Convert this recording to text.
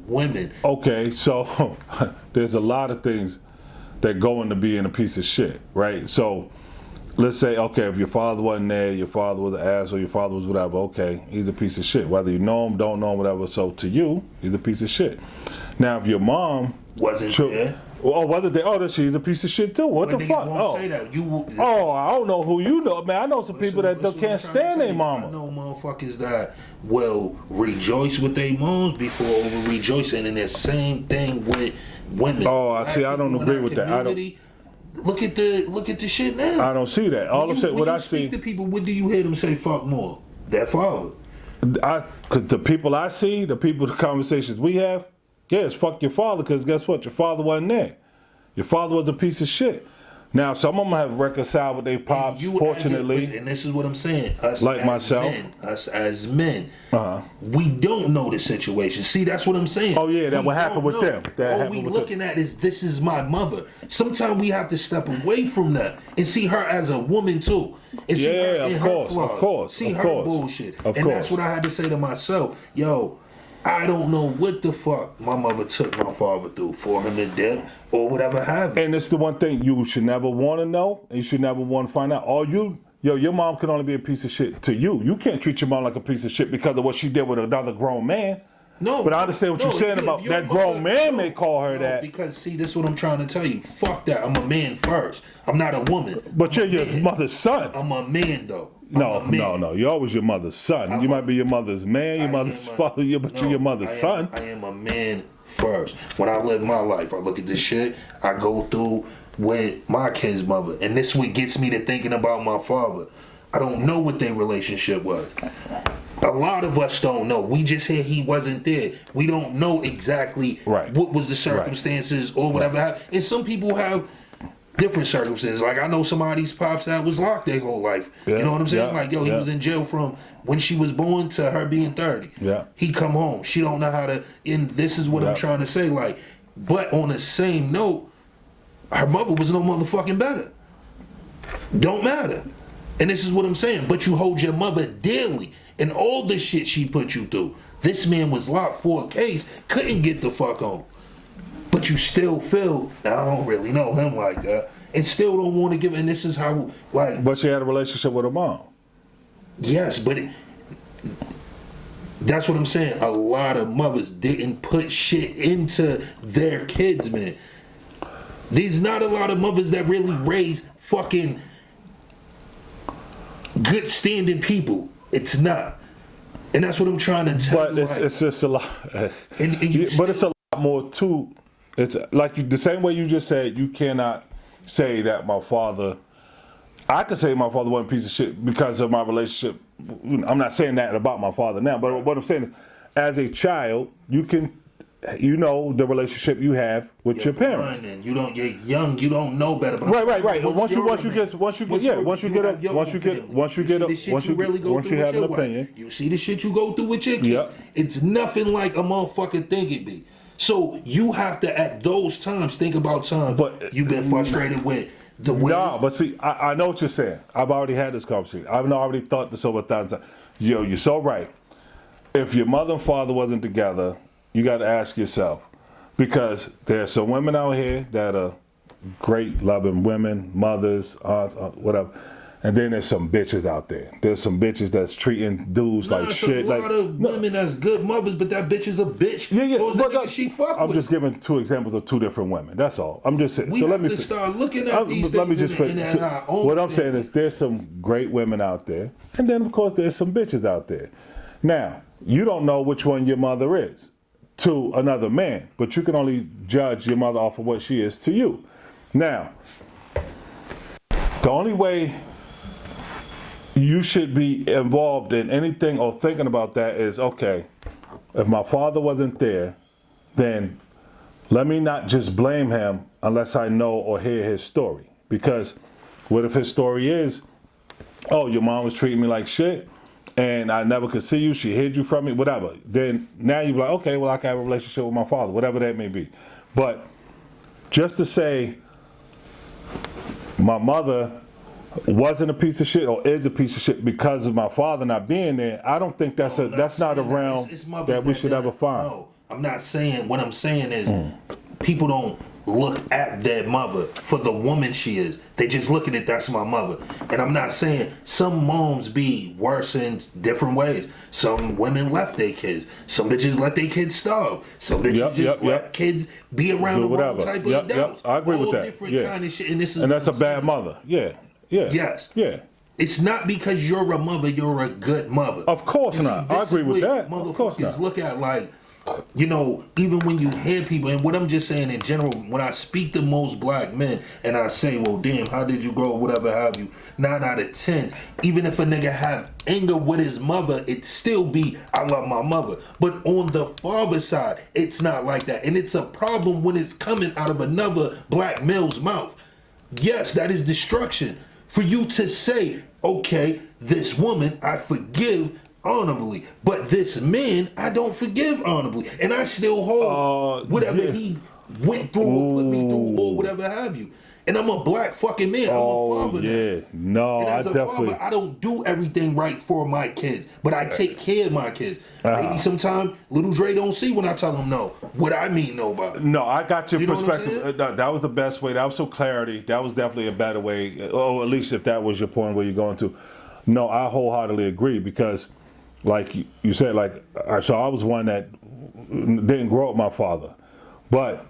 women. Okay, so there's a lot of things that go into being a piece of shit, right? So let's say, okay, if your father wasn't there, your father was an asshole, your father was whatever, okay, he's a piece of shit. Whether you know him, don't know him, whatever, so to you, he's a piece of shit. Now, if your mom Wasn't there. Oh, whether they, oh, she's a piece of shit too. What the fuck? Won't say that. Oh, I don't know who you know, man. I know some people that can't stand their mama. I know motherfuckers that will rejoice with their moms before over rejoicing, and the same thing with women. Oh, I see. I don't agree with that. I don't. Look at the shit now. I don't see that. All I'm saying, what I see. Speak to people, what do you hear them say? Fuck more. That father. Because the people I see, the conversations we have, yes, fuck your father, because guess what? Your father wasn't there. Your father was a piece of shit. Now, some of them have reconciled with their pops, fortunately. And this is what I'm saying. Us like myself. Us as men, we don't know the situation. See, that's what I'm saying. Oh, yeah, what happened with them. All we looking at is, this is my mother. Sometimes we have to step away from that and see her as a woman, too. And see her in her flaws. Of course. See her bullshit. That's what I had to say to myself. Yo, I don't know what the fuck my mother took my father through for him to death or whatever happened. And it's the one thing you should never want to know, and you should never want to find out. Your mom can only be a piece of shit to you. You can't treat your mom like a piece of shit because of what she did with another grown man. No, but I understand what you're saying about that grown man may call her that. Because see, this is what I'm trying to tell you. Fuck that. I'm a man first. I'm not a woman. But you're your mother's son. I'm a man though. No. You're always your mother's son. You might be your mother's man, your mother's father, but you're your mother's son. I am a man first. When I live my life, I look at this shit I go through with my kid's mother. And this what gets me to thinking about my father. I don't know what their relationship was. A lot of us don't know. We just hear he wasn't there. We don't know exactly what was the circumstances or whatever happened. And some people have different circumstances. Like I know somebody's pops that was locked their whole life. You know what I'm saying? Like, yo, he was in jail from when she was born to her being 30. He come home. She don't know how to, and this is what I'm trying to say. Like, but on the same note, her mother was no motherfucking better. Don't matter. And this is what I'm saying. But you hold your mother dearly. And all the shit she put you through. This man was locked for a case, couldn't get the fuck on. But you still feel, now I don't really know him like that, and still don't want to give, and this is how, like. But she had a relationship with her mom. Yes, but that's what I'm saying. A lot of mothers didn't put shit into their kids, man. There's not a lot of mothers that really raise fucking good standing people. It's not. And that's what I'm trying to tell you. But it's just a lot. But it's a lot more too. It's like the same way you just said, you cannot say that my father, I could say my father wasn't a piece of shit because of my relationship. I'm not saying that about my father now, but what I'm saying is, as a child, you know the relationship you have with your parents. You're young, you don't know better. But right. Once you have an opinion, you see the shit you go through with your kids. It's nothing like a motherfucker think it be. So you have to at those times think about times you've been frustrated with the way. No, but see, I know what you're saying. I've already had this conversation. I've already thought this over 1,000 times. Yo, you're so right. If your mother and father wasn't together, you got to ask yourself, because there's some women out here that are great, loving women, mothers, aunts, whatever. And then there's some bitches out there. There's some bitches that's treating dudes like shit. A lot of women that's good mothers, but that bitch is a bitch. So she fuck I'm with. just giving two examples of two different women. That's all. I'm just saying. We have to start looking at these things in our own what I'm saying is there's some great women out there. And then, of course, there's some bitches out there. Now, you don't know which one your mother is to another man, but you can only judge your mother off of what she is to you. Now, the only way you should be involved in anything or thinking about that is, okay, if my father wasn't there, then let me not just blame him unless I know or hear his story. Because what if his story is, oh, your mom was treating me like shit, and I never could see you, she hid you from me, whatever. Then now you're like, okay, well, I can have a relationship with my father, whatever that may be. But just to say my mother wasn't a piece of shit or is a piece of shit because of my father not being there, I don't think that's not a realm that we should ever find. No, I'm not saying, what I'm saying is people don't look at their mother for the woman she is. They just look at it, that's my mother. And I'm not saying some moms be worse in different ways. Some women left their kids. Some bitches let their kids starve. Some bitches let kids be around the wrong type of adults. I agree with that. Different kind of shit. And that's a bad mother. Yes. It's not because you're a mother, you're a good mother. Of course not. I agree with that. Of course not. Look at, like, you know, even when you hear people, and what I'm just saying in general, when I speak to most black men and I say, well, damn, how did you grow, whatever have you, 9 out of 10, even if a nigga have anger with his mother, it still be, I love my mother. But on the father side, it's not like that. And it's a problem when it's coming out of another black male's mouth. Yes, that is destruction. For you to say, okay, this woman, I forgive honorably, but this man, I don't forgive honorably, and I still hold whatever he went through or put me through or whatever have you. And I'm a black fucking man. I'm a father now. No, and as I a definitely. Father, I don't do everything right for my kids, but I take care of my kids. Maybe sometimes little Dre don't see when I tell him no. What I mean no about it. No, I got your You know what I'm perspective. That was the best way. That was some clarity. That was definitely a better way, or at least if that was your point where you're going to. No, I wholeheartedly agree because, like you said, like so I was one that didn't grow up with my father, but